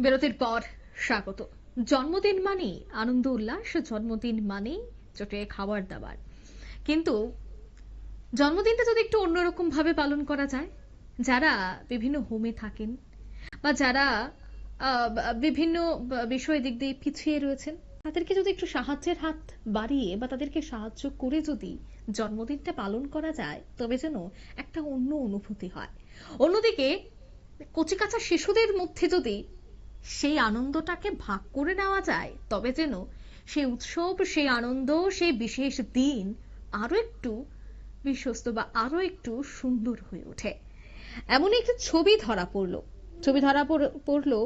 বিরতির পর স্বাগত। জন্মদিন মানে আনন্দ উল্লাস, জন্মদিন মানে জোটে খাবার দাবার। কিন্তু জন্মদিনটা যদি একটু অন্যরকম ভাবে পালন করা যায়, যারা বিভিন্ন হোমে থাকেন বা যারা বিভিন্ন বিষয় দিক দিয়ে পিছিয়ে রয়েছেন, তাদেরকে যদি একটু সাহায্যের হাত বাড়িয়ে বা তাদেরকে সাহায্য করে যদি জন্মদিনটা পালন করা যায়, তবে যেন একটা অন্য অনুভূতি হয়। অন্যদিকে কচিকাঁচা শিশুদের মধ্যে যদি সেই আনন্দটাকে ভাগ করে নেওয়া যায়, তবে যেন সেই উৎসব, সেই আনন্দ, সেই বিশেষ দিন আরো একটু বিশ্বস্ত বা আরো একটু সুন্দর হয়ে ওঠে। এমন একটি ছবি ধরা পড়লো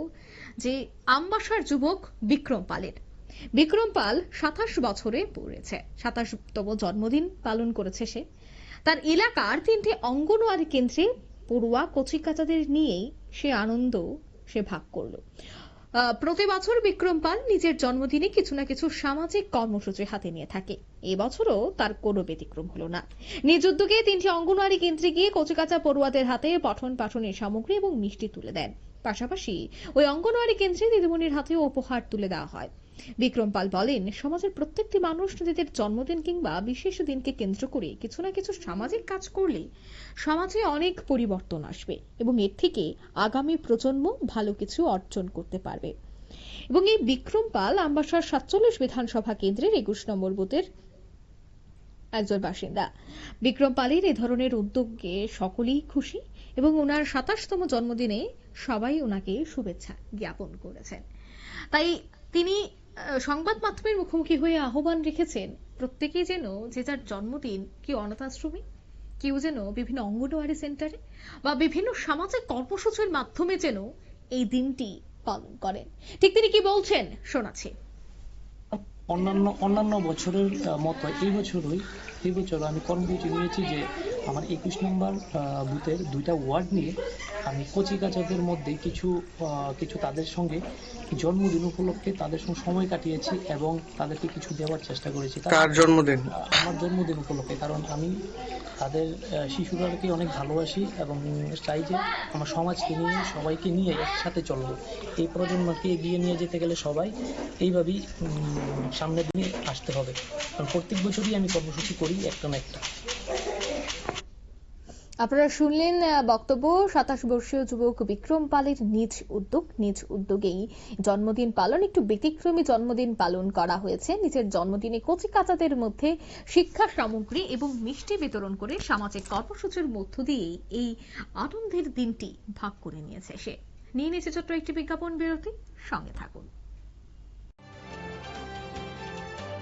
যে আমবাসার যুবক বিক্রম পালের। বিক্রম পাল 27 বছরে পড়েছে, 27তম জন্মদিন পালন করেছে সে। তার এলাকার 3টি অঙ্গনওয়াড়ি কেন্দ্রে পড়ুয়া কচিকাঁচাদের নিয়েই সে আনন্দ সে ভাগ করলো। প্রতি বছর বিক্রম পাল নিজের জন্মদিনে কিছু না কিছু সামাজিক কর্মসূচি হাতে নিয়ে থাকে। এবছরও তার কোনো ব্যতিক্রম হলো না। নিজ উদ্যোগে 3টি অঙ্গনওয়াড়ি কেন্দ্রে গিয়ে কচিকাঁচা পড়ুয়াদের হাতে পঠন পাঠনের সামগ্রী এবং মিষ্টি তুলে দেন। পাশাপাশি ওই অঙ্গনওয়াড়ি কেন্দ্রে দিদিমণির হাতেও উপহার তুলে দেওয়া হয়। বিক্রম পাল বলেন, সমাজের প্রত্যেকটি মানুষ নিজেদের জন্মদিন কিংবা বিশেষ দিনকে কেন্দ্র করে কিছু না কিছু সামাজিক কাজ করলে সমাজে অনেক পরিবর্তন আসবে এবং এর থেকে আগামী প্রজন্ম ভালো কিছু অর্জন করতে পারবে। এবং এই বিক্রম পাল আমবাসার 47 বিধানসভা কেন্দ্রের 21 নম্বর বুথের একজন বাসিন্দা। বিক্রম পালের এই ধরনের উদ্যোগে সকলেই খুশি এবং ওনার 27তম জন্মদিনে সবাই ওনাকে শুভেচ্ছা জ্ঞাপন করেছেন। তাই তিনি সংবাদ মাধ্যমের মুখোমুখি হয়ে আহ্বান রেখেছেন, প্রত্যেকেই যেন যে যার জন্মদিন, কেউ অনাথ আশ্রমে, কেউ যেন বিভিন্ন অঙ্গনওয়াড়ি সেন্টারে বা বিভিন্ন সামাজিক কর্মসূচির মাধ্যমে যেন এই দিনটি পালন করেন। ঠিক তিনি কি বলছেন শোনাচ্ছি। অন্যান্য বছরের মতো এই বছর আমি কর্মসূচি নিয়েছি যে আমার 21 নম্বর বুথের 2টা ওয়ার্ড নিয়ে আমি কচিকাঁচাদের মধ্যে কিছু তাদের সঙ্গে জন্মদিন উপলক্ষে তাদের সঙ্গে সময় কাটিয়েছি এবং তাদেরকে কিছু দেওয়ার চেষ্টা করেছি। কার জন্মদিন? আমার জন্মদিন উপলক্ষে, কারণ আমি তাদের শিশুরাকে অনেক ভালোবাসি এবং চাই যে আমার সমাজকে নিয়ে সবাইকে নিয়ে একসাথে চলবো। এই প্রজন্মকে এগিয়ে নিয়ে যেতে গেলে সবাই এইভাবেই সামনের দিনে আসতে হবে, কারণ প্রত্যেক বছরই আমি কর্মসূচি করি একটা না একটা। আপনারা শুনলেন বক্তব্য 27 বর্ষীয় যুবক বিক্রম পালের নিজ উদ্যোগেই জন্মদিন পালন, একটু ব্যতিক্রমী জন্মদিন পালন করা হয়েছে। নিজের জন্মদিনে কচিকাঁচাদের মধ্যে শিক্ষা সামগ্রী এবং মিষ্টি বিতরণ করে সামাজিক কর্মসূচির মধ্য দিয়েই এই আনন্দের দিনটি ভাগ করে নিয়েছে সে। নিয়ে নিয়েছে ছোট্ট একটি বিজ্ঞাপন বিরতি, সঙ্গে থাকুন।